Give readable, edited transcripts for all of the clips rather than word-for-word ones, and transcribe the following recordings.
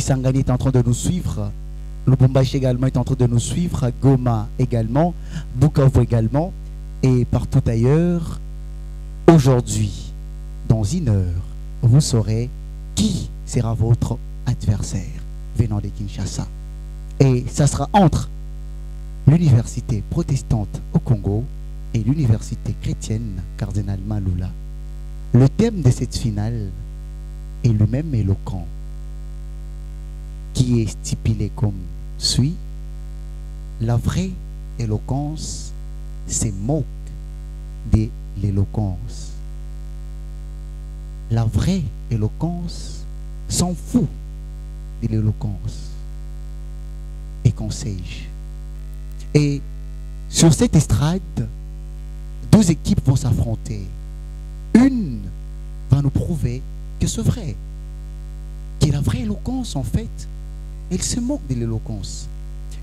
Kisangani est en train de nous suivre. Lubumbashi également est en train de nous suivre. Goma également. Bukavu également. Et partout ailleurs. Aujourd'hui, dans une heure, vous saurez qui sera votre adversaire venant de Kinshasa. Et ça sera entre l'université protestante au Congo et l'université chrétienne Cardinal Malula. Le thème de cette finale est lui-même éloquent, qui est stipulé comme suit: la vraie éloquence se moque de l'éloquence. La vraie éloquence s'en fout de l'éloquence. Et qu'on sais-je. Et sur cette estrade, deux équipes vont s'affronter. Une va nous prouver que c'est vrai. Que la vraie éloquence, en fait, elle se moque de l'éloquence.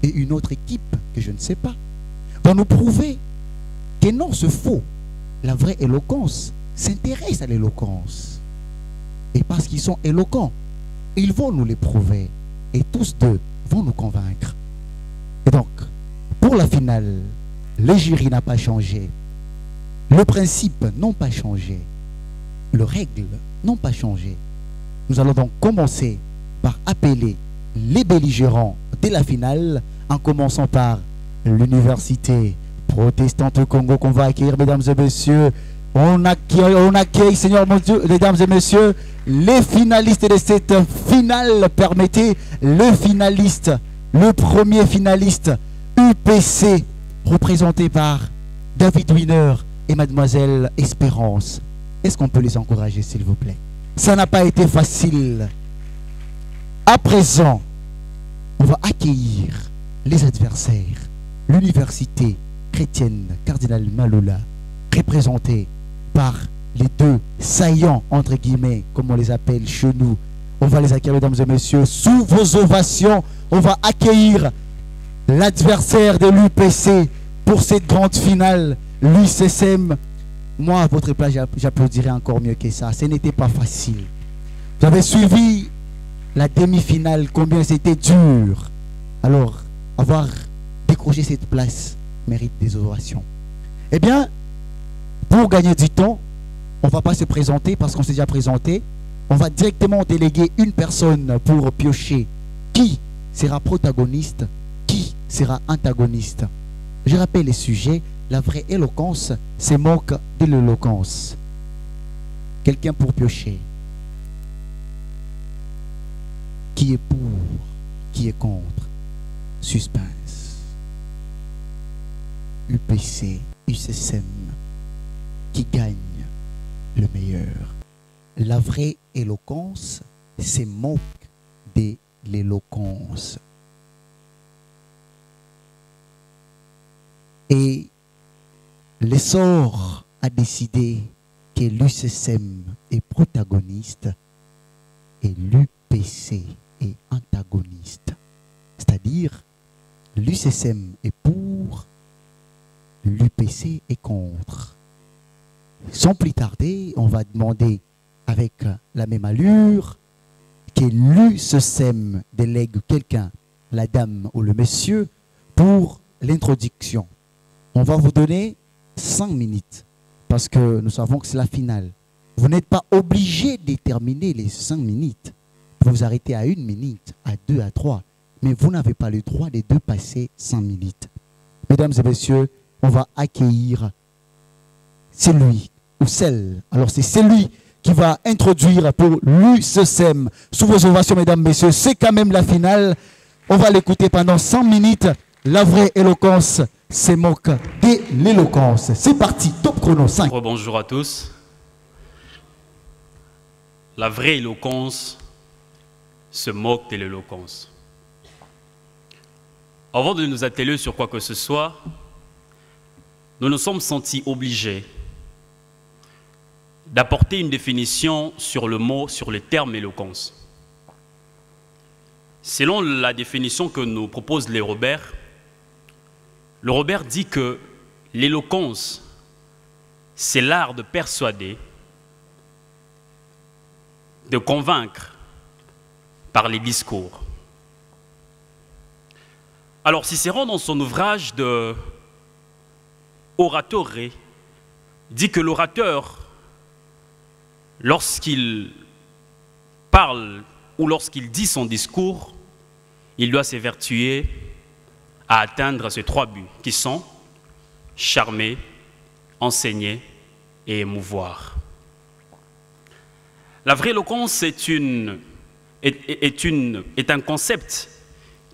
Et une autre équipe, que je ne sais pas, va nous prouver que non, c'est faux. La vraie éloquence s'intéresse à l'éloquence. Et parce qu'ils sont éloquents, ils vont nous les prouver. Et tous deux vont nous convaincre. Et donc, pour la finale, le jury n'a pas changé. Le principe n'ont pas changé. Les règles n'ont pas changé. Nous allons donc commencer par appeler les belligérants de la finale, en commençant par l'université protestante au Congo qu'on va accueillir, mesdames et messieurs. On accueille, Seigneur mon Dieu, mesdames et messieurs, les finalistes de cette finale. Permettez, le finaliste, le premier finaliste, UPC, représenté par David Winer et mademoiselle Espérance. Est-ce qu'on peut les encourager, s'il vous plaît? Ça n'a pas été facile. À présent, on va accueillir les adversaires. L'université chrétienne Cardinal Malula, représentée par les deux saillants, entre guillemets, comme on les appelle chez nous. On va les accueillir, mesdames et messieurs, sous vos ovations. On va accueillir l'adversaire de l'UPC pour cette grande finale, l'UCSM. Moi, à votre place, j'applaudirais encore mieux que ça. Ce n'était pas facile. Vous avez suivi la demi-finale, combien c'était dur. Alors, avoir décroché cette place mérite des ovations. Eh bien, pour gagner du temps, on ne va pas se présenter parce qu'on s'est déjà présenté. On va directement déléguer une personne pour piocher qui sera protagoniste, qui sera antagoniste. Je rappelle les sujets. La vraie éloquence se moque de l'éloquence. Quelqu'un pour piocher. Qui est pour? Qui est contre? Suspense. UPC, UCSM. Qui gagne le meilleur? La vraie éloquence se moque de l'éloquence. Et l'essor a décidé que l'UCSM est protagoniste et l'UPC est antagoniste. C'est-à-dire, l'UCSM est pour, l'UPC est contre. Sans plus tarder, on va demander avec la même allure que l'UCSM délègue quelqu'un, la dame ou le monsieur, pour l'introduction. On va vous donner 5 minutes parce que nous savons que c'est la finale. Vous n'êtes pas obligé de terminer les 5 minutes. Vous vous arrêtez à 1 minute, à 2, à 3. Mais vous n'avez pas le droit de dépasser 5 minutes. Mesdames et messieurs, on va accueillir celui ou celle. Alors c'est celui qui va introduire pour l'UCSM. Sous vos ovations, mesdames et messieurs, c'est quand même la finale. On va l'écouter pendant 100 minutes. La vraie éloquence se moque de l'éloquence. C'est parti, top chrono 5. Bonjour à tous. La vraie éloquence se moque de l'éloquence. Avant de nous atteler sur quoi que ce soit, nous nous sommes sentis obligés d'apporter une définition sur le mot, sur le terme éloquence. Selon la définition que nous propose le Robert dit que l'éloquence, c'est l'art de persuader, de convaincre par les discours. Alors Cicéron, dans son ouvrage de Oratore, dit que l'orateur, lorsqu'il parle ou lorsqu'il dit son discours, il doit s'évertuer à atteindre ces 3 buts qui sont charmer, enseigner et émouvoir. La vraie éloquence est un concept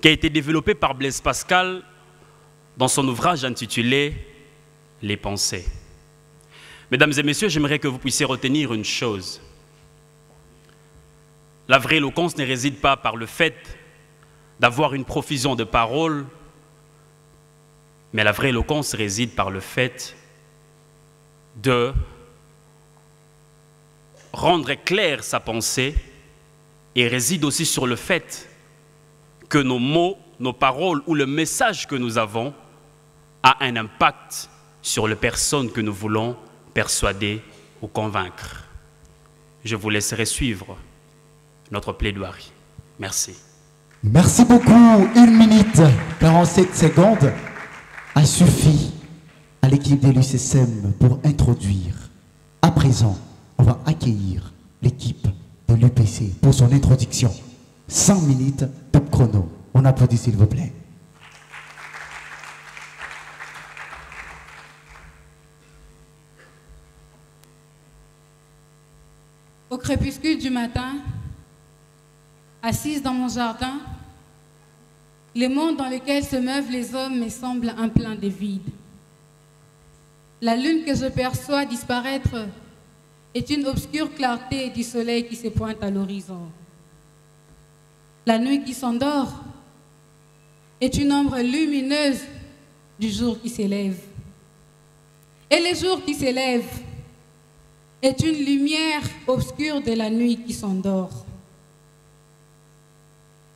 qui a été développé par Blaise Pascal dans son ouvrage intitulé « Les pensées ». Mesdames et messieurs, j'aimerais que vous puissiez retenir une chose. La vraie éloquence ne réside pas par le fait d'avoir une profusion de paroles, mais la vraie éloquence réside par le fait de rendre claire sa pensée et réside aussi sur le fait que nos mots, nos paroles ou le message que nous avons a un impact sur les personnes que nous voulons persuader ou convaincre. Je vous laisserai suivre notre plaidoirie. Merci. Merci beaucoup. 1 minute 47 secondes a suffi à l'équipe de l'UCSM pour introduire. À présent, on va accueillir l'équipe de l'UPC pour son introduction. 100 minutes, top chrono. On applaudit s'il vous plaît. Au crépuscule du matin, assise dans mon jardin, le monde dans lequel se meuvent les hommes me semble un plein de vide. La lune que je perçois disparaître est une obscure clarté du soleil qui se pointe à l'horizon. La nuit qui s'endort est une ombre lumineuse du jour qui s'élève. Et le jour qui s'élève est une lumière obscure de la nuit qui s'endort.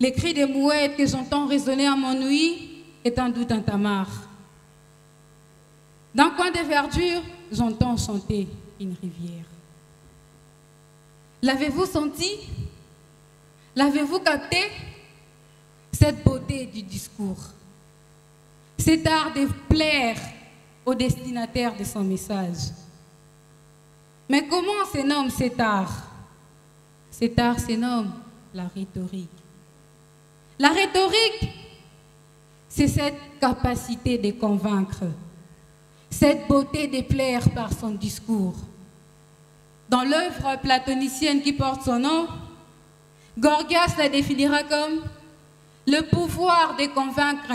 Les cris des mouettes que j'entends résonner à mon ouïe est un doute tintamarre. D'un coin de verdure, j'entends chanter une rivière. L'avez-vous senti? L'avez-vous capté? Cette beauté du discours, cet art de plaire au destinataire de son message. Mais comment se nomme cet art? Cet art se nomme la rhétorique. La rhétorique, c'est cette capacité de convaincre, cette beauté de plaire par son discours. Dans l'œuvre platonicienne qui porte son nom, Gorgias la définira comme le pouvoir de convaincre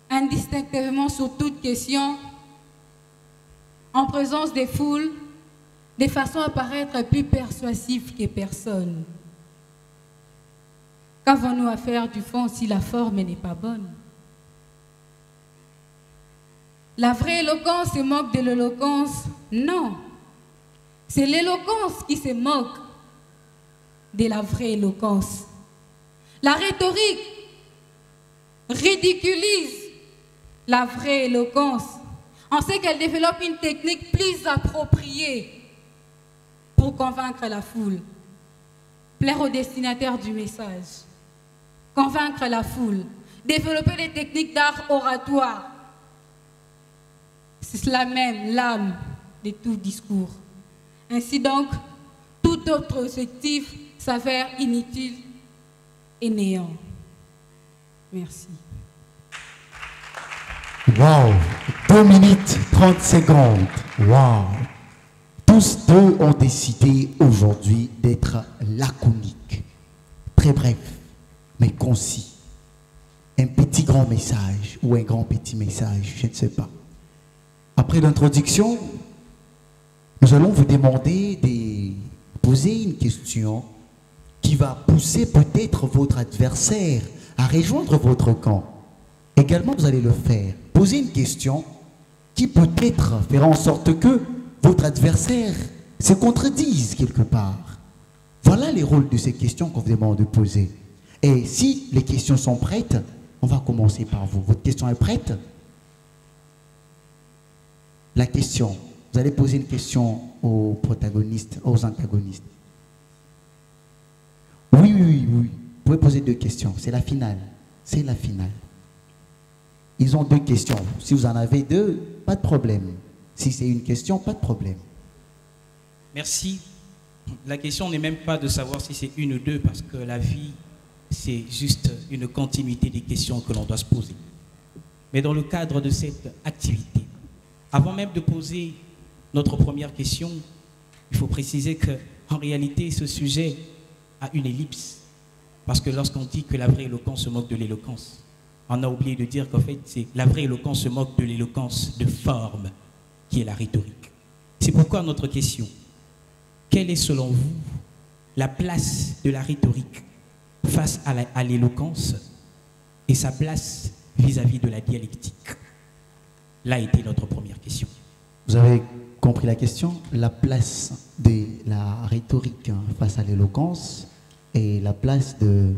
indistinctement sur toute question, en présence des foules, de façon à paraître plus persuasif que personne. Qu'avons-nous à faire du fond si la forme n'est pas bonne? La vraie éloquence se moque de l'éloquence? Non. C'est l'éloquence qui se moque de la vraie éloquence. La rhétorique ridiculise la vraie éloquence en ce qu'elle développe une technique plus appropriée pour convaincre la foule, plaire au destinataire du message, convaincre la foule, développer des techniques d'art oratoire. C'est cela même l'âme de tout discours. Ainsi donc, tout autre objectif s'avère inutile et néant. Merci. Wow, 2 minutes 30 secondes. Wow. Tous deux ont décidé aujourd'hui d'être laconiques. Très bref, mais concis. Un petit grand message ou un grand petit message, je ne sais pas. Après l'introduction, nous allons vous demander de poser une question qui va pousser peut-être votre adversaire à rejoindre votre camp. Également, vous allez le faire. Poser une question qui peut-être fera en sorte que votre adversaire se contredise quelque part. Voilà les rôles de ces questions qu'on vous demande de poser. Et si les questions sont prêtes, on va commencer par vous. Votre question est prête? La question. Vous allez poser une question aux protagonistes, aux antagonistes. Oui, oui, oui, oui. Vous pouvez poser 2 questions. C'est la finale. C'est la finale. Ils ont 2 questions. Si vous en avez 2, pas de problème. Si c'est une question, pas de problème. Merci. La question n'est même pas de savoir si c'est une ou 2, parce que la vie, c'est juste une continuité des questions que l'on doit se poser. Mais dans le cadre de cette activité, avant même de poser notre première question, il faut préciser qu'en réalité, ce sujet a une ellipse. Parce que lorsqu'on dit que la vraie éloquence se moque de l'éloquence, on a oublié de dire qu'en fait, la vraie éloquence se moque de l'éloquence de forme, qui est la rhétorique. C'est pourquoi notre question: quelle est selon vous la place de la rhétorique face à l'éloquence et sa place vis-à-vis de la dialectique? Là était notre première question. Vous avez compris la question? La place de la rhétorique face à l'éloquence et la place de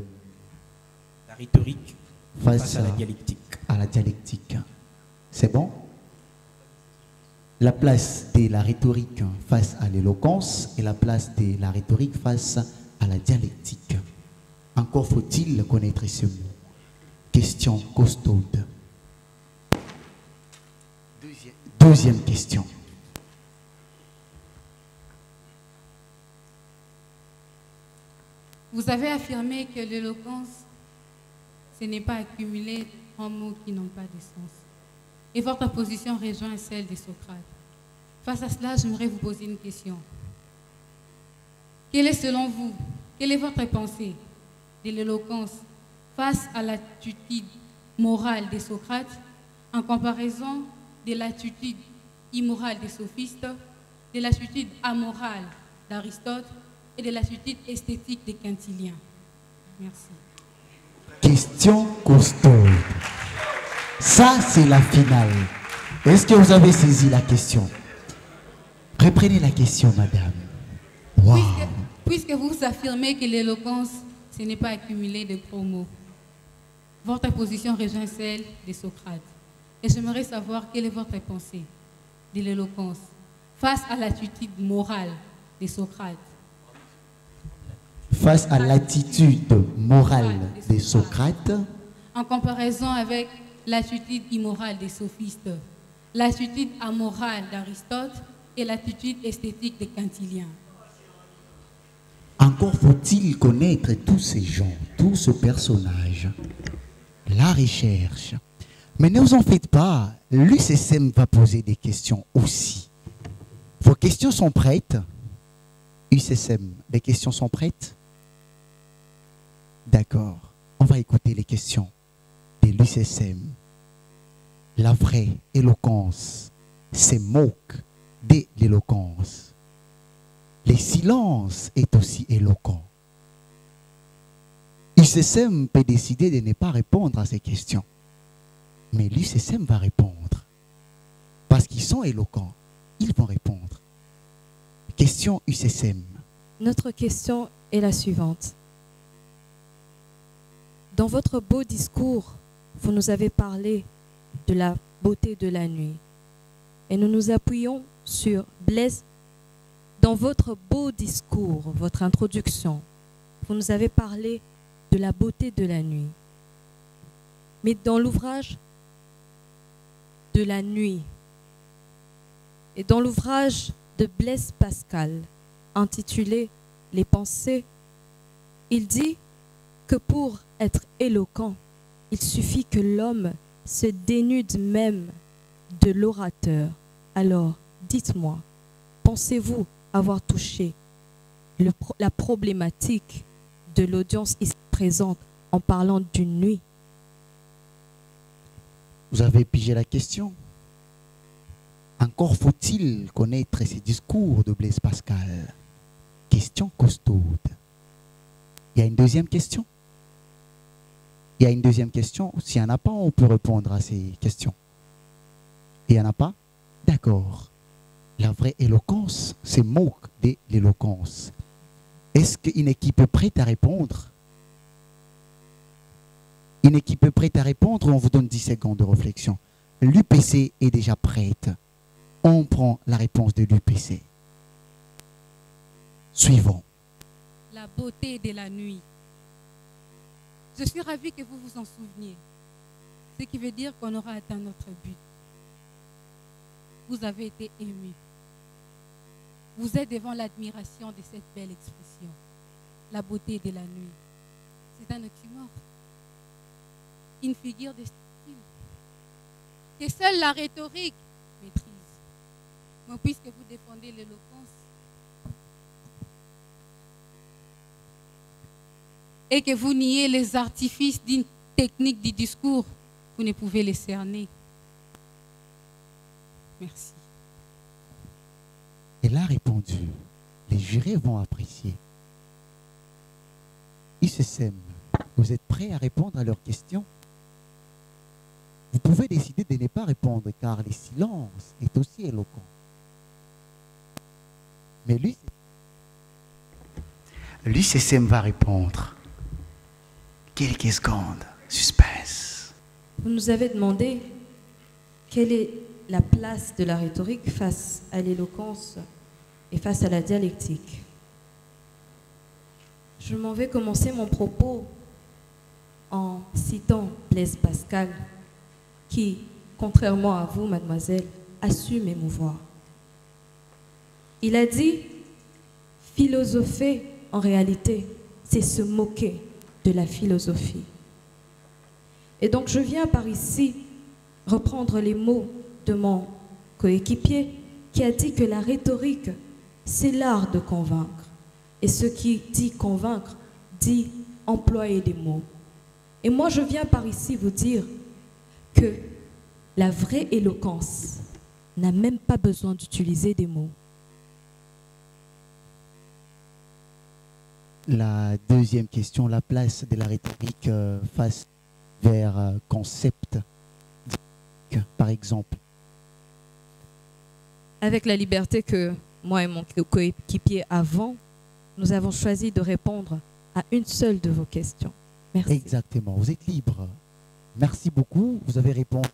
la rhétorique face à la dialectique. À la dialectique. C'est bon? La place de la rhétorique face à l'éloquence et la place de la rhétorique face à la dialectique. Encore faut-il connaître ce mot. Question costaude. Deuxième question. Vous avez affirmé que l'éloquence, ce n'est pas accumuler en mots qui n'ont pas de sens. Et votre position rejoint celle de Socrate. Face à cela, j'aimerais vous poser une question. Quelle est selon vous, quelle est votre pensée de l'éloquence face à l'attitude morale des Socrates en comparaison de l'attitude immorale des sophistes, de l'attitude amorale d'Aristote et de l'attitude esthétique des Cantiliens? Merci. Question costaud. Ça, c'est la finale. Est-ce que vous avez saisi la question? Reprenez la question, madame. Wow. Puisque vous affirmez que l'éloquence, ce n'est pas accumuler de gros mots, votre position rejoint celle de Socrate. Et j'aimerais savoir quelle est votre pensée de l'éloquence face à l'attitude morale de Socrate. Face à l'attitude morale de Socrate, en comparaison avec l'attitude immorale des sophistes, l'attitude amorale d'Aristote et l'attitude esthétique des Cantiliens. Encore faut-il connaître tous ces gens, tous ce personnage, la recherche. Mais ne vous en faites pas, l'UCSM va poser des questions aussi. Vos questions sont prêtes? UCSM, les questions sont prêtes? D'accord, on va écouter les questions de l'UCSM. La vraie éloquence se moque de l'éloquence. Le silence est aussi éloquent. L'UCSM peut décider de ne pas répondre à ces questions. Mais l'UCSM va répondre. Parce qu'ils sont éloquents, ils vont répondre. Question UCSM. Notre question est la suivante. Dans votre beau discours, vous nous avez parlé de la beauté de la nuit. Et nous nous appuyons sur Blaise. Dans votre beau discours, votre introduction, vous nous avez parlé de la beauté de la nuit. Mais dans l'ouvrage de la nuit et dans l'ouvrage de Blaise Pascal intitulé « Les pensées », il dit que pour être éloquent, il suffit que l'homme se dénude même de l'orateur. Alors, dites-moi, pensez-vous avoir touché la problématique de l'audience ici présente en parlant d'une nuit? Vous avez pigé la question? Encore faut-il connaître ces discours de Blaise Pascal. Question costaude. Il y a une deuxième question? Il y a une deuxième question? S'il n'y en a pas, on peut répondre à ces questions. Il n'y en a pas? D'accord. La vraie éloquence se moque de l'éloquence. Est-ce qu'une équipe est prête à répondre? Une équipe est prête à répondre? On vous donne 10 secondes de réflexion. L'UPC est déjà prête. On prend la réponse de l'UPC. Suivons. La la beauté de la nuit. Je suis ravie que vous vous en souveniez. Ce qui veut dire qu'on aura atteint notre but. Vous avez été émus. Vous êtes devant l'admiration de cette belle expression. La beauté de la nuit. C'est un oxymore. Une figure de style que seule la rhétorique maîtrise. Mais puisque vous défendez l'éloquence et que vous niez les artifices d'une technique du discours, vous ne pouvez les cerner. Merci. Elle a répondu. Les jurés vont apprécier. Ils se sèment. Vous êtes prêts à répondre à leurs questions? Vous pouvez décider de ne pas répondre car le silence est aussi éloquent. Mais l'UCSM va répondre. Quelques secondes. Suspense. Vous nous avez demandé quelle est la place de la rhétorique face à l'éloquence et face à la dialectique. Je m'en vais commencer mon propos en citant Blaise Pascal, qui, contrairement à vous, mademoiselle, a su m'émouvoir. Il a dit, philosopher, en réalité, c'est se moquer de la philosophie. Et donc, je viens par ici reprendre les mots de mon coéquipier qui a dit que la rhétorique, c'est l'art de convaincre. Et ce qui dit convaincre, dit employer des mots. Et moi, je viens par ici vous dire que la vraie éloquence n'a même pas besoin d'utiliser des mots. La deuxième question, la place de la rhétorique face vers concept, par exemple. Avec la liberté que moi et mon coéquipier avons, nous avons choisi de répondre à une seule de vos questions. Merci. Exactement, vous êtes libre. Merci beaucoup, vous avez répondu.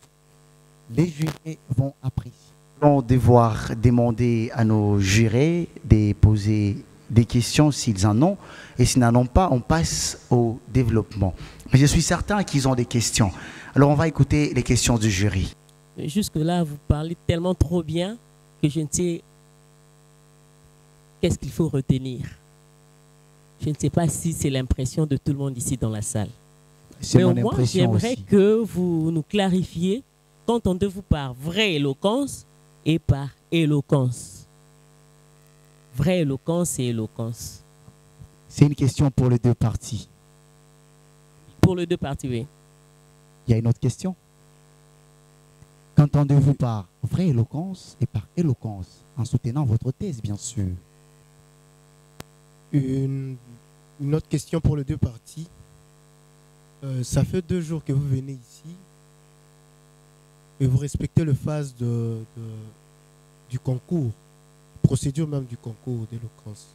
Les jurés vont apprécier. Nous allons devoir demander à nos jurés de poser des questions s'ils en ont, et s'ils n'en ont pas, on passe au développement. Mais je suis certain qu'ils ont des questions. Alors on va écouter les questions du jury. Jusque-là, vous parlez tellement trop bien que je ne sais qu'est-ce qu'il faut retenir. Je ne sais pas si c'est l'impression de tout le monde ici dans la salle. C'est mon Mais au moins, impression j'aimerais aussi. que vous nous clarifiez, qu'entendez-vous par vraie éloquence et par éloquence? Vraie éloquence et éloquence. C'est une question pour les deux parties. Pour les deux parties, oui. Il y a une autre question? Qu'entendez-vous par vraie éloquence et par éloquence, en soutenant votre thèse, bien sûr? Une autre question pour les deux parties. Ça fait 2 jours que vous venez ici et vous respectez le phase du concours, procédure même du concours d'éloquence.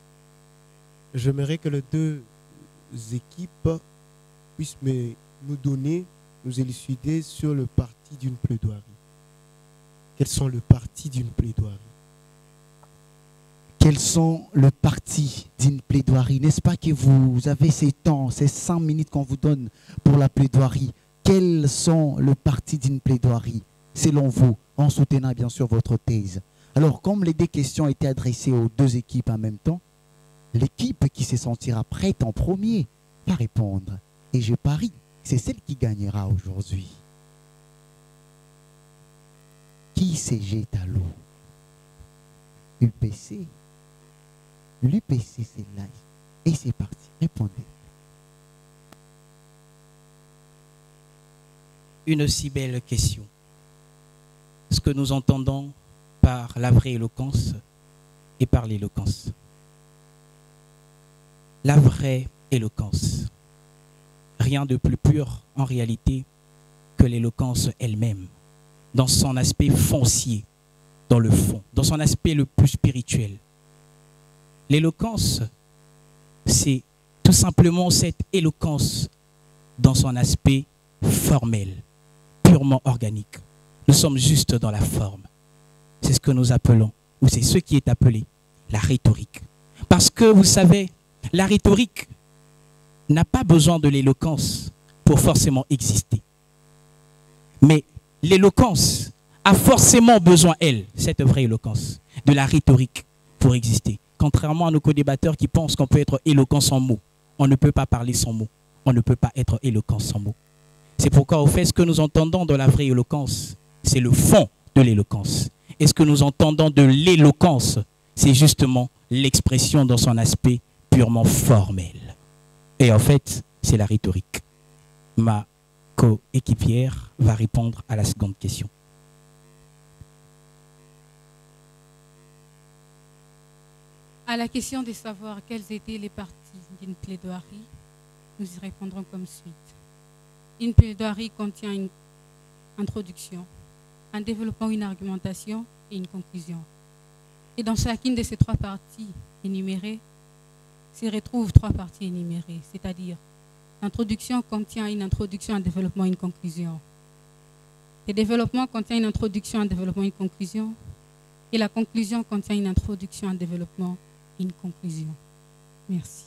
J'aimerais que les deux équipes puissent nous élucider sur le parti d'une plaidoirie. Quels sont les partis d'une plaidoirie? Quels sont les partis d'une plaidoirie? N'est-ce pas que vous avez ces temps, ces 5 minutes qu'on vous donne pour la plaidoirie? Quels sont les partis d'une plaidoirie, selon vous, en soutenant bien sûr votre thèse? Alors, comme les deux questions étaient adressées aux deux équipes en même temps, l'équipe qui se sentira prête en premier va répondre. Et je parie, c'est celle qui gagnera aujourd'hui. Qui se jette à l'eau? UPC. L'UPC, c'est là. Et c'est parti. Répondez. Une aussi belle question. Ce que nous entendons par la vraie éloquence et par l'éloquence. La vraie éloquence. Rien de plus pur en réalité que l'éloquence elle-même, dans son aspect foncier, dans le fond, dans son aspect le plus spirituel. L'éloquence, c'est tout simplement cette éloquence dans son aspect formel, purement organique. Nous sommes juste dans la forme. C'est ce que nous appelons, ou c'est ce qui est appelé la rhétorique. Parce que vous savez, La rhétorique n'a pas besoin de l'éloquence pour forcément exister. Mais l'éloquence a forcément besoin, elle, cette vraie éloquence, de la rhétorique pour exister. Contrairement à nos co-débatteurs qui pensent qu'on peut être éloquent sans mots. On ne peut pas parler sans mots. On ne peut pas être éloquent sans mots. C'est pourquoi, au fait, ce que nous entendons de la vraie éloquence, c'est le fond de l'éloquence. Et ce que nous entendons de l'éloquence, c'est justement l'expression dans son aspect purement formel. Et en fait, c'est la rhétorique. Ma coéquipière va répondre à la seconde question. À la question de savoir quelles étaient les parties d'une plaidoirie, nous y répondrons comme suite. Une plaidoirie contient une introduction, un développement, une argumentation et une conclusion. Et dans chacune de ces trois parties énumérées, s'y retrouvent trois parties énumérées, c'est-à-dire l'introduction contient une introduction, un développement, une conclusion. Le développement contient une introduction, un développement, une conclusion. Et la conclusion contient une introduction, un développement, une conclusion. Merci.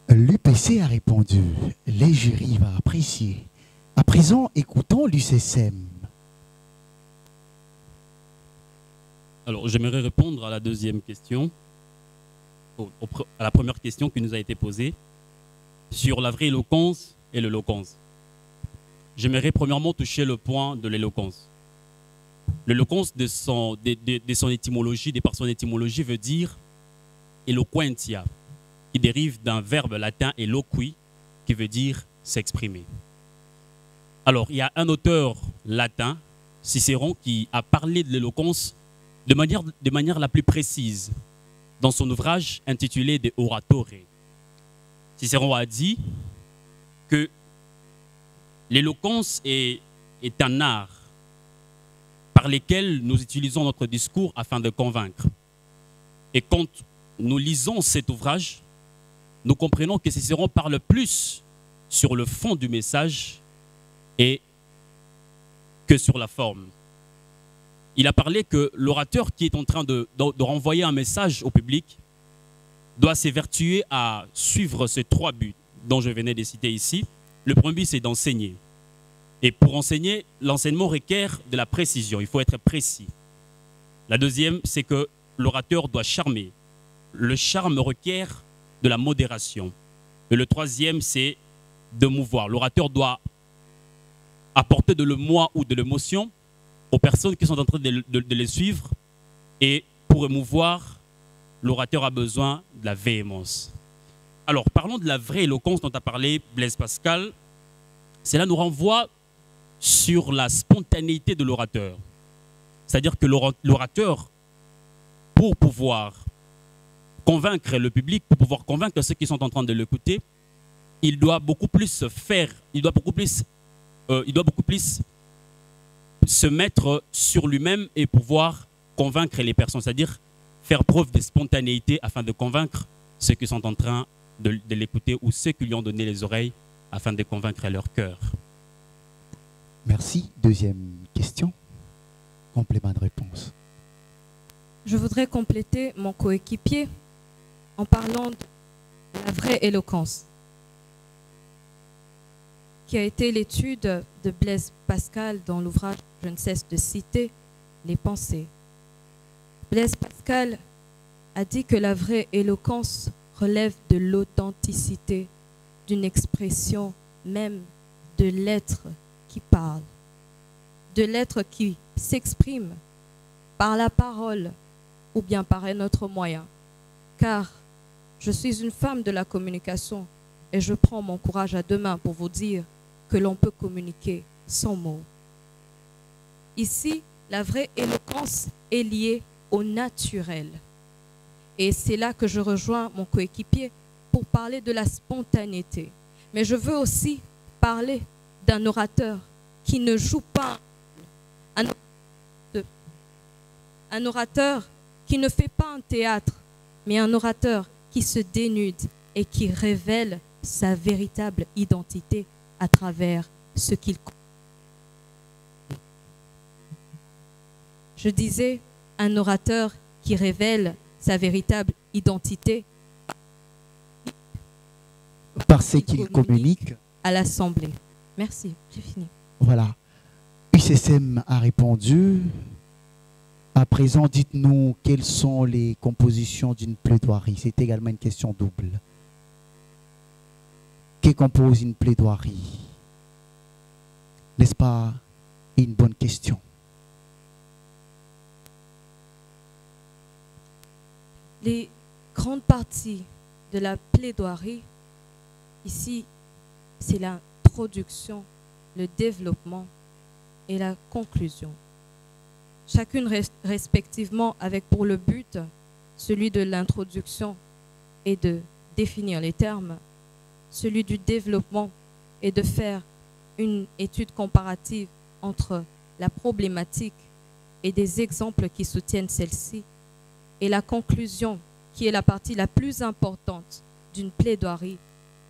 L'UPC a répondu. Les jurys vont apprécier. À présent, écoutons l'UCSM. Alors, j'aimerais répondre à la deuxième question, à la première question qui nous a été posée, sur la vraie éloquence et l'éloquence. J'aimerais premièrement toucher le point de l'éloquence. L'éloquence de son étymologie, par son étymologie, veut dire eloquentia, qui dérive d'un verbe latin eloqui, qui veut dire s'exprimer. Alors, il y a un auteur latin, Cicéron, qui a parlé de l'éloquence de manière la plus précise dans son ouvrage intitulé De Oratore. Cicéron a dit que l'éloquence est un art par lequel nous utilisons notre discours afin de convaincre. Et quand nous lisons cet ouvrage, nous comprenons que Cicéron parle plus sur le fond du message et que sur la forme. Il a parlé que l'orateur qui est en train de renvoyer un message au public doit s'évertuer à suivre ces trois buts dont je venais de citer ici. Le premier but, c'est d'enseigner. Et pour enseigner, l'enseignement requiert de la précision. Il faut être précis. La deuxième, c'est que l'orateur doit charmer. Le charme requiert de la modération. Et le troisième, c'est de mouvoir. L'orateur doit apporter de l'émoi ou de l'émotion aux personnes qui sont en train de les suivre. Et pour émouvoir, l'orateur a besoin de la véhémence. Alors, parlons de la vraie éloquence dont a parlé Blaise Pascal. Cela nous renvoie sur la spontanéité de l'orateur. C'est-à-dire que l'orateur, pour pouvoir convaincre le public, pour pouvoir convaincre ceux qui sont en train de l'écouter, il doit beaucoup plus se faire, il doit beaucoup plus se mettre sur lui-même et pouvoir convaincre les personnes, c'est-à-dire faire preuve de spontanéité afin de convaincre ceux qui sont en train de l'écouter ou ceux qui lui ont donné les oreilles afin de convaincre leur cœur. Merci. Deuxième question. Complément de réponse. Je voudrais compléter mon coéquipier en parlant de la vraie éloquence, qui a été l'étude de Blaise Pascal dans l'ouvrage Je ne cesse de citer, Les Pensées. Blaise Pascal a dit que la vraie éloquence relève de l'authenticité, d'une expression même de l'être qui parle, de l'être qui s'exprime par la parole ou bien par un autre moyen. Car je suis une femme de la communication et je prends mon courage à deux mains pour vous dire que l'on peut communiquer sans mots. Ici, la vraie éloquence est liée au naturel. Et c'est là que je rejoins mon coéquipier pour parler de la spontanéité. Mais je veux aussi parler d'un orateur qui ne joue pas, un orateur qui ne fait pas un théâtre, mais un orateur qui se dénude et qui révèle sa véritable identité à travers ce qu'il connaît. Je disais, un orateur qui révèle sa véritable identité ce qu'il communique à l'Assemblée. Merci, j'ai fini. Voilà. UCSM a répondu. À présent, dites-nous quelles sont les compositions d'une plaidoirie. C'est également une question double. Qui compose une plaidoirie? N'est-ce pas une bonne question? Les grandes parties de la plaidoirie, ici, c'est l'introduction, le développement et la conclusion. Chacune respectivement avec pour le but celui de l'introduction et de définir les termes, celui du développement et de faire une étude comparative entre la problématique et des exemples qui soutiennent celle-ci, et la conclusion, qui est la partie la plus importante d'une plaidoirie,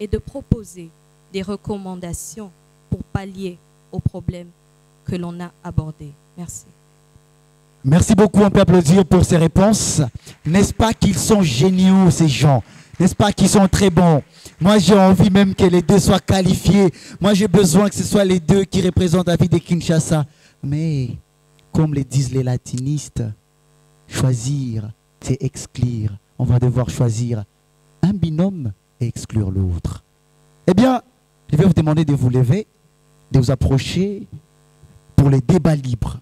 est de proposer des recommandations pour pallier aux problèmes que l'on a abordés. Merci. Merci beaucoup, on peut applaudir pour ces réponses. N'est-ce pas qu'ils sont géniaux, ces gens? N'est-ce pas qu'ils sont très bons? Moi, j'ai envie même que les deux soient qualifiés. Moi, j'ai besoin que ce soit les deux qui représentent la ville de Kinshasa. Mais, comme le disent les latinistes, choisir, c'est exclure. On va devoir choisir un binôme et exclure l'autre. Eh bien, je vais vous demander de vous lever, de vous approcher pour les débats libres.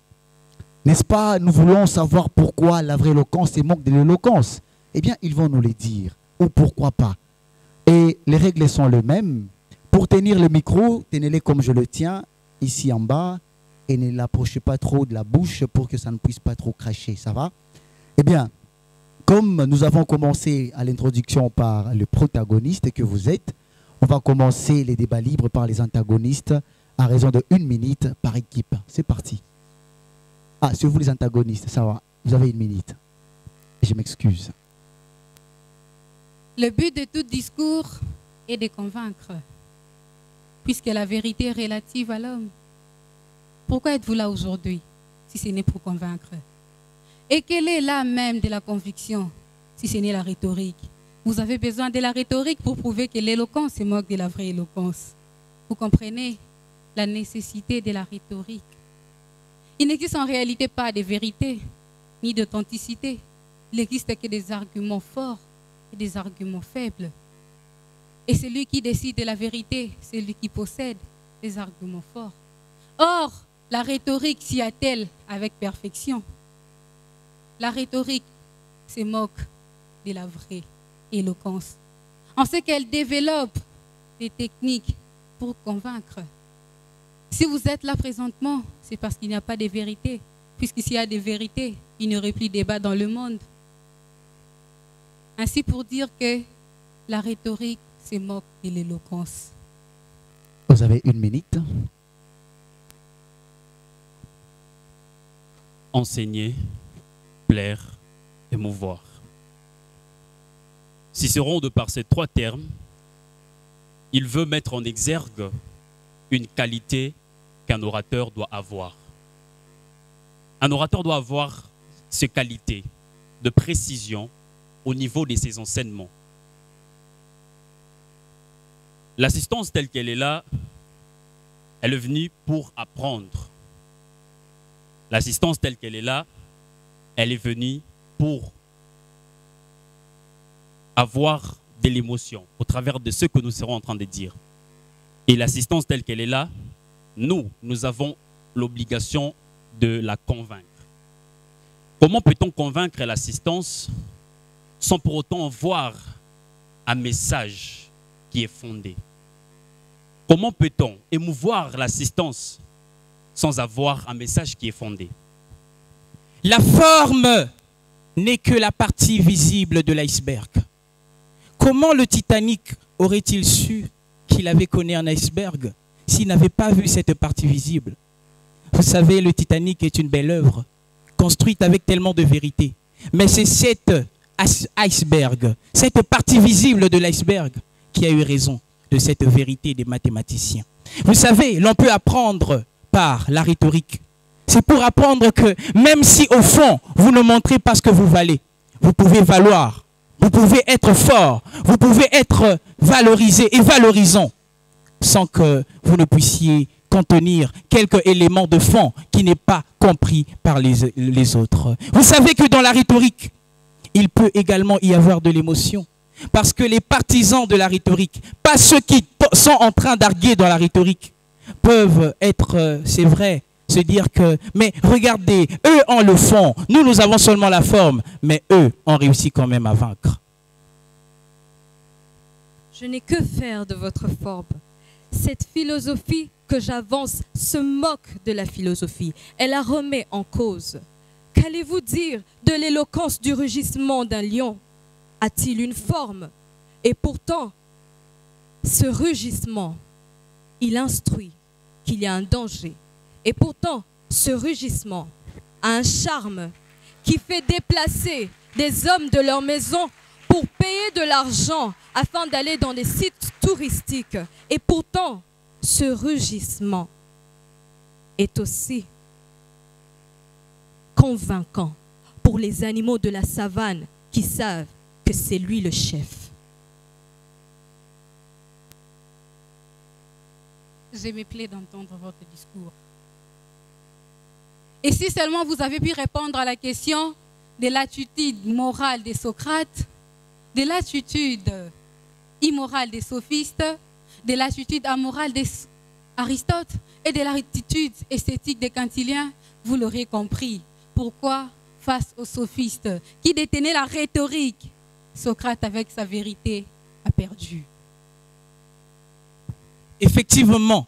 N'est-ce pas, nous voulons savoir pourquoi la vraie éloquence manque de l'éloquence. Eh bien, ils vont nous le dire. Ou pourquoi pas. Et les règles sont les mêmes. Pour tenir le micro, tenez-le comme je le tiens, ici en bas, et ne l'approchez pas trop de la bouche pour que ça ne puisse pas trop cracher. Ça va? Eh bien, comme nous avons commencé à l'introduction par le protagoniste que vous êtes, on va commencer les débats libres par les antagonistes à raison de 1 minute par équipe. C'est parti. Ah, c'est vous les antagonistes, ça va. Vous avez 1 minute. Je m'excuse. Le but de tout discours est de convaincre, puisque la vérité est relative à l'homme. Pourquoi êtes-vous là aujourd'hui, si ce n'est pour convaincre? Et quelle est l'âme même de la conviction, si ce n'est la rhétorique? Vous avez besoin de la rhétorique pour prouver que l'éloquence se moque de la vraie éloquence. Vous comprenez la nécessité de la rhétorique. Il n'existe en réalité pas de vérité, ni d'authenticité. Il n'existe que des arguments forts et des arguments faibles. Et celui qui décide de la vérité, c'est celui qui possède des arguments forts. Or, la rhétorique s'y attelle avec perfection. La rhétorique se moque de la vraie éloquence, en ce qu'elle développe des techniques pour convaincre. Si vous êtes là présentement, c'est parce qu'il n'y a pas de vérité. Puisque s'il y a des vérités, il n'y aurait plus de débat dans le monde. Ainsi pour dire que la rhétorique se moque de l'éloquence. Vous avez 1 minute. Enseigner, plaire, émouvoir. Cicéron, de par ces 3 termes, il veut mettre en exergue une qualité qu'un orateur doit avoir. Un orateur doit avoir ces qualités de précision au niveau de ses enseignements. L'assistance telle qu'elle est là, elle est venue pour apprendre. L'assistance telle qu'elle est là, elle est venue pour avoir de l'émotion au travers de ce que nous serons en train de dire. Et l'assistance telle qu'elle est là, nous avons l'obligation de la convaincre. Comment peut-on convaincre l'assistance sans pour autant voir un message qui est fondé? Comment peut-on émouvoir l'assistance sans avoir un message qui est fondé? La forme n'est que la partie visible de l'iceberg. Comment le Titanic aurait-il su qu'il avait connu un iceberg s'il n'avait pas vu cette partie visible? Vous savez, le Titanic est une belle œuvre, construite avec tellement de vérité. Mais c'est cet iceberg, cette partie visible de l'iceberg qui a eu raison de cette vérité des mathématiciens. Vous savez, l'on peut apprendre par la rhétorique. C'est pour apprendre que même si au fond, vous ne montrez pas ce que vous valez, vous pouvez valoir, vous pouvez être fort, vous pouvez être valorisez et valorisons sans que vous ne puissiez contenir quelques éléments de fond qui n'est pas compris par les autres. Vous savez que dans la rhétorique, il peut également y avoir de l'émotion. Parce que les partisans de la rhétorique, pas ceux qui sont en train d'arguer dans la rhétorique, peuvent être, c'est vrai, se dire que, mais regardez, eux ont le fond, nous avons seulement la forme, mais eux ont réussi quand même à vaincre. Je n'ai que faire de votre forme. Cette philosophie que j'avance se moque de la philosophie. Elle la remet en cause. Qu'allez-vous dire de l'éloquence du rugissement d'un lion? A-t-il une forme? Et pourtant, ce rugissement, il instruit qu'il y a un danger. Et pourtant, ce rugissement a un charme qui fait déplacer des hommes de leur maison pour payer de l'argent afin d'aller dans des sites touristiques. Et pourtant, ce rugissement est aussi convaincant pour les animaux de la savane qui savent que c'est lui le chef. Je me plais d'entendre votre discours. Et si seulement vous avez pu répondre à la question de l'attitude morale des Socrates, de l'attitude immorale des sophistes, de l'attitude amorale des Aristote et de l'attitude esthétique des Cantiliens, vous l'aurez compris. Pourquoi, face aux sophistes qui détenaient la rhétorique, Socrate, avec sa vérité, a perdu? Effectivement,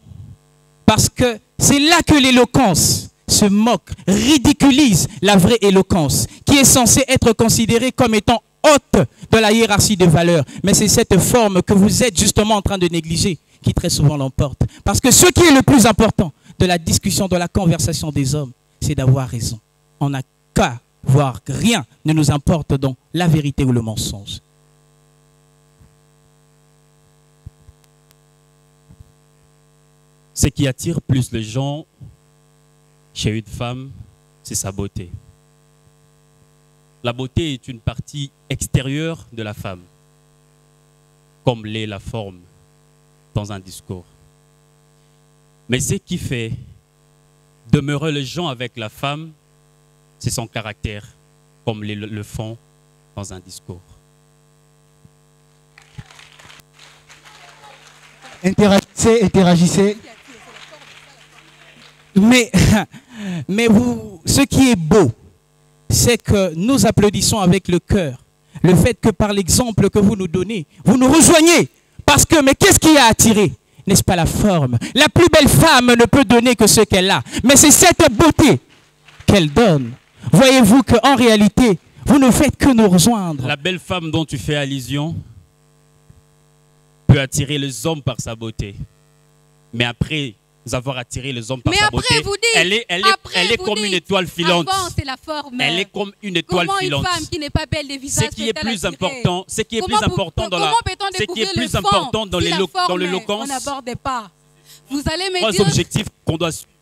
parce que c'est là que l'éloquence se moque, ridiculise la vraie éloquence, qui est censée être considérée comme étant haute de la hiérarchie des valeurs. Mais c'est cette forme que vous êtes justement en train de négliger qui très souvent l'emporte. Parce que ce qui est le plus important de la discussion, de la conversation des hommes, c'est d'avoir raison. On n'a qu'à voir que rien ne nous importe dans la vérité ou le mensonge. Ce qui attire plus les gens chez une femme, c'est sa beauté. La beauté est une partie extérieure de la femme, comme l'est la forme dans un discours. Mais ce qui fait demeurer les gens avec la femme, c'est son caractère, comme le font dans un discours. Interagissez, interagissez. Mais vous, ce qui est beau, c'est que nous applaudissons avec le cœur. Le fait que par l'exemple que vous nous donnez, vous nous rejoignez. Parce que, mais qu'est-ce qui a attiré? N'est-ce pas la forme? La plus belle femme ne peut donner que ce qu'elle a. Mais c'est cette beauté qu'elle donne. Voyez-vous qu'en réalité, vous ne faites que nous rejoindre. La belle femme dont tu fais allusion peut attirer les hommes par sa beauté. Mais après avoir attiré les hommes par sa beauté, elle est comme une étoile filante. La forme. Elle est comme une étoile filante. Une femme qui n'est pas belle des visages, ce qui est plus important, dans l'éloquence, on n'aborde pas. Vous allez me trois dire objectifs qu'on doit suivre.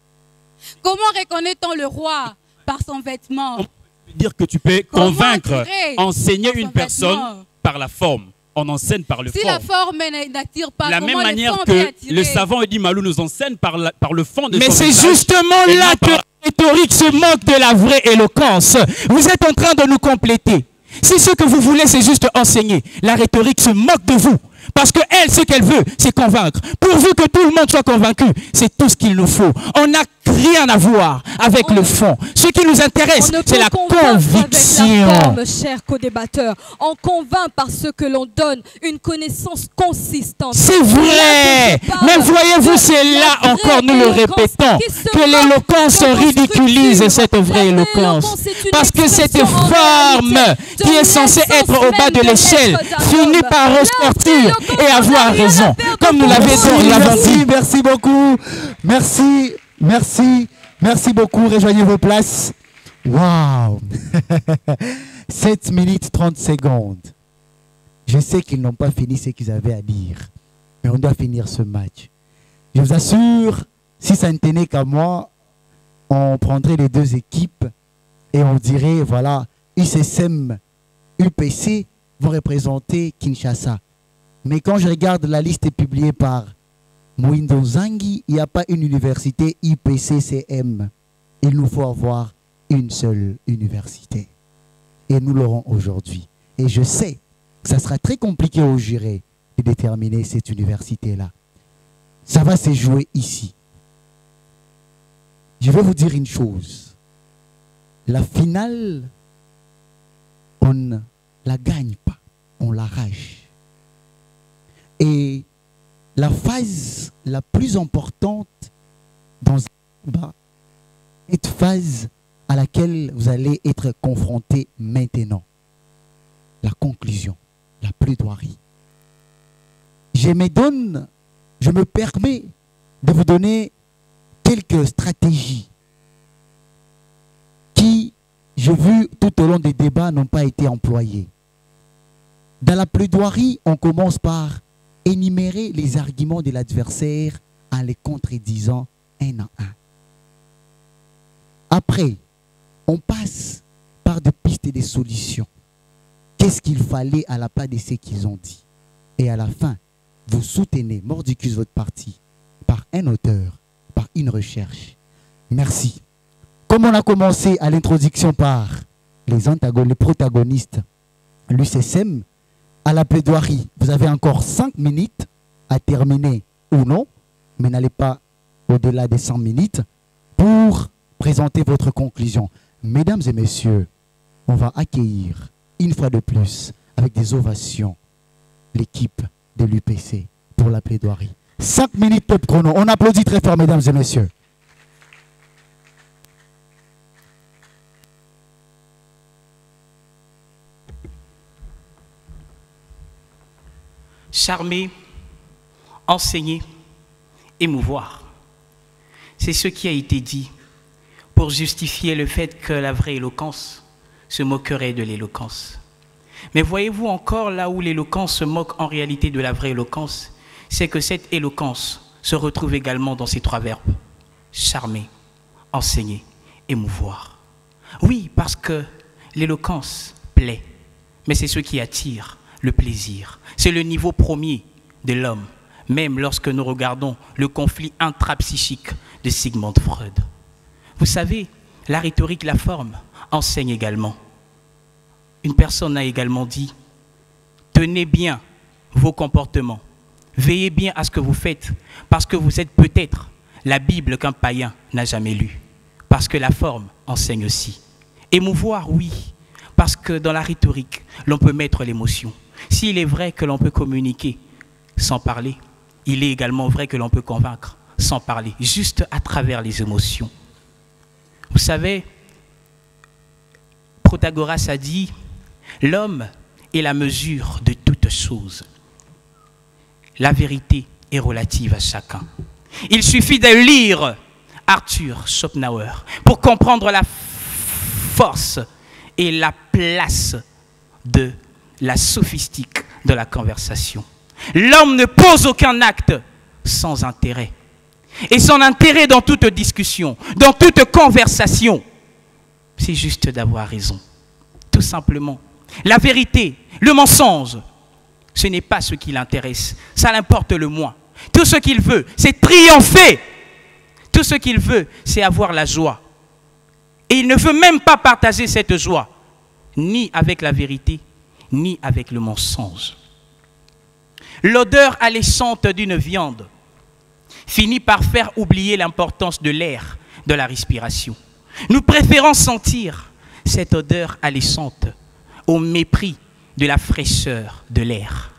Comment reconnaît-on le roi? Par son vêtement. On peut dire que tu peux convaincre, enseigner une personne par la forme. On enseigne par le fond. Si la forme n'attire pas, de la même manière que le savant Eddy Malou nous enseigne par le fond de son message. Mais c'est message, justement là que la rhétorique se moque de la vraie éloquence. Vous êtes en train de nous compléter. Si ce que vous voulez, c'est juste enseigner, la rhétorique se moque de vous. Parce qu'elle, ce qu'elle veut, c'est convaincre. Pourvu que tout le monde soit convaincu, c'est tout ce qu'il nous faut. On n'a rien à voir avec le fond. Ce qui nous intéresse, c'est la conviction. La forme, cher co-débatteur. On convainc parce que l'on donne une connaissance consistante. C'est vrai. Mais voyez-vous, c'est là encore, nous le répétons, que l'éloquence ridiculise cette vraie éloquence. Parce que cette forme qui est censée être au bas de l'échelle finit par ressortir et avoir raison, comme nous l'avons dit. Merci beaucoup. Merci beaucoup. Rejoignez vos places. Waouh. 7 minutes 30 secondes. Je sais qu'ils n'ont pas fini ce qu'ils avaient à dire, mais on doit finir ce match. Je vous assure, si ça ne tenait qu'à moi, on prendrait les deux équipes et on dirait, voilà, UCSM, UPC vont représenter Kinshasa. Mais quand je regarde la liste publiée par Mwindo Nzangi, il n'y a pas une université IPCCM. Il nous faut avoir une seule université. Et nous l'aurons aujourd'hui. Et je sais que ça sera très compliqué au jury de déterminer cette université-là. Ça va se jouer ici. Je vais vous dire une chose. La finale, on ne la gagne pas, on l'arrache. Et la phase la plus importante dans ce débat, cette phase à laquelle vous allez être confrontés maintenant. La conclusion, la plaidoirie. Je me permets de vous donner quelques stratégies qui, j'ai vu tout au long des débats, n'ont pas été employées. Dans la plaidoirie, on commence par énumérer les arguments de l'adversaire en les contredisant un à un. Après, on passe par des pistes et des solutions. Qu'est-ce qu'il fallait à la place de ce qu'ils ont dit? Et à la fin, vous soutenez mordicus votre parti par un auteur, par une recherche. Merci. Comme on a commencé à l'introduction par les protagonistes, l'UCSM, à la plaidoirie, vous avez encore 5 minutes à terminer ou non, mais n'allez pas au-delà des 100 minutes pour présenter votre conclusion. Mesdames et messieurs, on va accueillir une fois de plus, avec des ovations, l'équipe de l'UPC pour la plaidoirie. 5 minutes top chrono. On applaudit très fort, mesdames et messieurs. Charmer, enseigner, émouvoir. C'est ce qui a été dit pour justifier le fait que la vraie éloquence se moquerait de l'éloquence. Mais voyez-vous encore là où l'éloquence se moque en réalité de la vraie éloquence, c'est que cette éloquence se retrouve également dans ces 3 verbes. Charmer, enseigner, émouvoir. Oui, parce que l'éloquence plaît, mais c'est ce qui attire le plaisir. C'est le niveau premier de l'homme, même lorsque nous regardons le conflit intrapsychique de Sigmund Freud. Vous savez, la rhétorique, la forme, enseigne également. Une personne a également dit, tenez bien vos comportements, veillez bien à ce que vous faites, parce que vous êtes peut-être la Bible qu'un païen n'a jamais lue, parce que la forme enseigne aussi. Émouvoir, oui, parce que dans la rhétorique, l'on peut mettre l'émotion. S'il est vrai que l'on peut communiquer sans parler, il est également vrai que l'on peut convaincre sans parler, juste à travers les émotions. Vous savez, Protagoras a dit, l'homme est la mesure de toutes choses. La vérité est relative à chacun. Il suffit de lire Arthur Schopenhauer pour comprendre la force et la place de la sophistique de la conversation. L'homme ne pose aucun acte sans intérêt. Et son intérêt dans toute discussion, dans toute conversation, c'est juste d'avoir raison. Tout simplement. La vérité, le mensonge, ce n'est pas ce qui l'intéresse. Ça l'importe le moins. Tout ce qu'il veut, c'est triompher. Tout ce qu'il veut, c'est avoir la joie. Et il ne veut même pas partager cette joie, ni avec la vérité, ni avec le mensonge. L'odeur alléchante d'une viande finit par faire oublier l'importance de l'air, de la respiration. Nous préférons sentir cette odeur alléchante au mépris de la fraîcheur de l'air.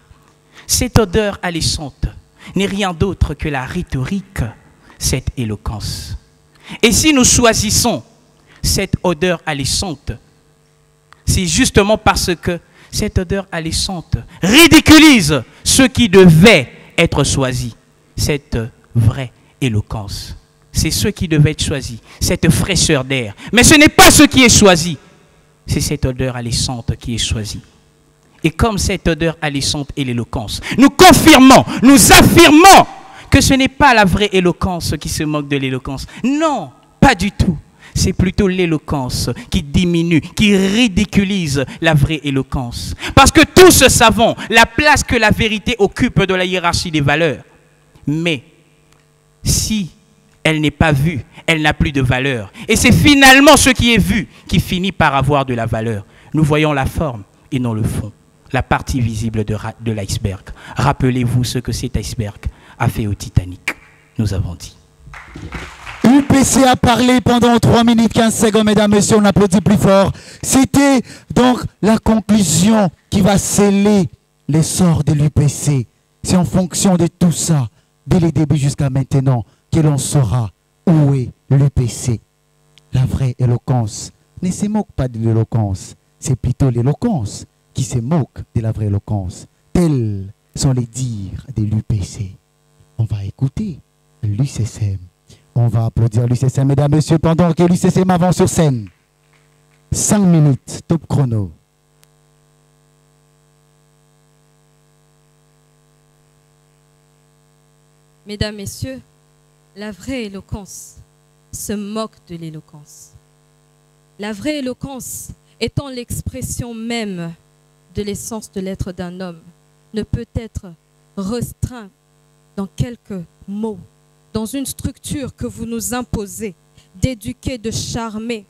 Cette odeur alléchante n'est rien d'autre que la rhétorique, cette éloquence. Et si nous choisissons cette odeur alléchante, c'est justement parce que cette odeur alléchante ridiculise ce qui devait être choisi, cette vraie éloquence. C'est ce qui devait être choisi, cette fraîcheur d'air. Mais ce n'est pas ce qui est choisi, c'est cette odeur alléchante qui est choisie. Et comme cette odeur alléchante est l'éloquence, nous confirmons, nous affirmons que ce n'est pas la vraie éloquence qui se moque de l'éloquence. Non, pas du tout. c'est plutôt l'éloquence qui diminue, qui ridiculise la vraie éloquence. Parce que tous savons la place que la vérité occupe dans la hiérarchie des valeurs. Mais si elle n'est pas vue, elle n'a plus de valeur. Et c'est finalement ce qui est vu qui finit par avoir de la valeur. Nous voyons la forme et non le fond, la partie visible de l'iceberg. Rappelez-vous ce que cet iceberg a fait au Titanic, nous avons dit. UPC a parlé pendant 3 minutes 15 secondes, mesdames, messieurs, on applaudit plus fort. C'était donc la conclusion qui va sceller l'essor de l'UPC. C'est en fonction de tout ça, dès le début jusqu'à maintenant, que l'on saura où est l'UPC. La vraie éloquence ne se moque pas de l'éloquence, c'est plutôt l'éloquence qui se moque de la vraie éloquence. Tels sont les dires de l'UPC. On va écouter l'UCSM. On va applaudir l'UCSM, mesdames, messieurs, pendant que l'UCSM avance sur scène. 5 minutes, top chrono. Mesdames, messieurs, la vraie éloquence se moque de l'éloquence. La vraie éloquence, étant l'expression même de l'essence de l'être d'un homme, ne peut être restreinte dans quelques mots, dans une structure que vous nous imposez, d'éduquer, de charmer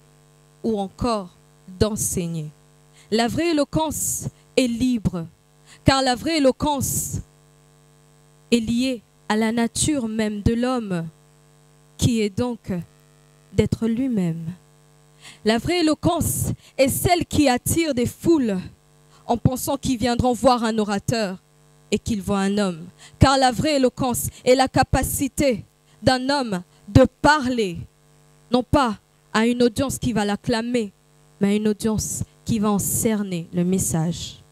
ou encore d'enseigner. La vraie éloquence est libre, car la vraie éloquence est liée à la nature même de l'homme, qui est donc d'être lui-même. La vraie éloquence est celle qui attire des foules en pensant qu'ils viendront voir un orateur et qu'ils voient un homme. Car la vraie éloquence est la capacité d'un homme de parler, non pas à une audience qui va l'acclamer, mais à une audience qui va en cerner le message.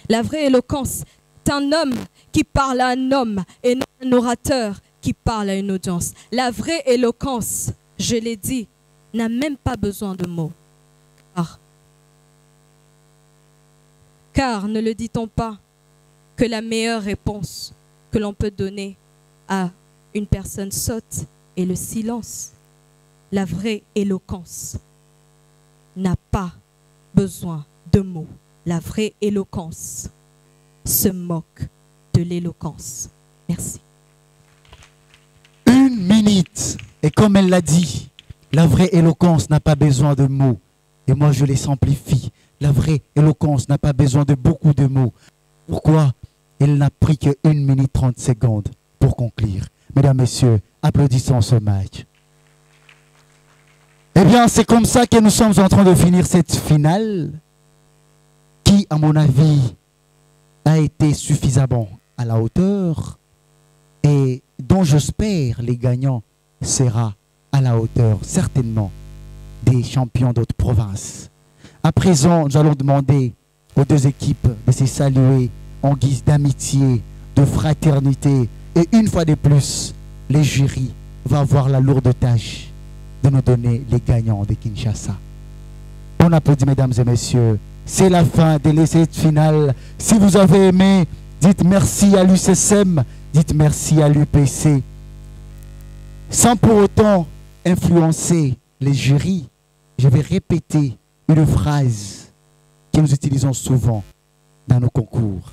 La vraie éloquence est un homme qui parle à un homme et non un orateur qui parle à une audience. La vraie éloquence, je l'ai dit, n'a même pas besoin de mots. Car ne le dit-on pas que la meilleure réponse que l'on peut donner à une personne sotte est le silence. La vraie éloquence n'a pas besoin de mots. La vraie éloquence se moque de l'éloquence. Merci. 1 minute. Et comme elle l'a dit, la vraie éloquence n'a pas besoin de mots. Et moi, je les simplifie. La vraie éloquence n'a pas besoin de beaucoup de mots. Pourquoi? Elle n'a pris que 1 minute 30 secondes pour conclure. Mesdames, messieurs, applaudissons ce match. Eh bien, c'est comme ça que nous sommes en train de finir cette finale qui, à mon avis, a été suffisamment à la hauteur et dont j'espère les gagnants sera à la hauteur, certainement, des champions d'autres provinces. À présent, nous allons demander aux deux équipes de se saluer en guise d'amitié, de fraternité. Et une fois de plus, les jurys vont avoir la lourde tâche de nous donner les gagnants de Kinshasa. On applaudit, mesdames et messieurs. C'est la fin de cette finale. Si vous avez aimé, dites merci à l'UCSM, dites merci à l'UPC. Sans pour autant influencer les jurys, je vais répéter une phrase que nous utilisons souvent dans nos concours.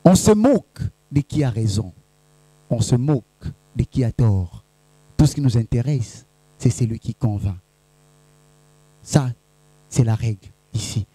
On se moque de qui a raison. On se moque de qui a tort. Tout ce qui nous intéresse, c'est celui qui convainc. Ça, c'est la règle ici.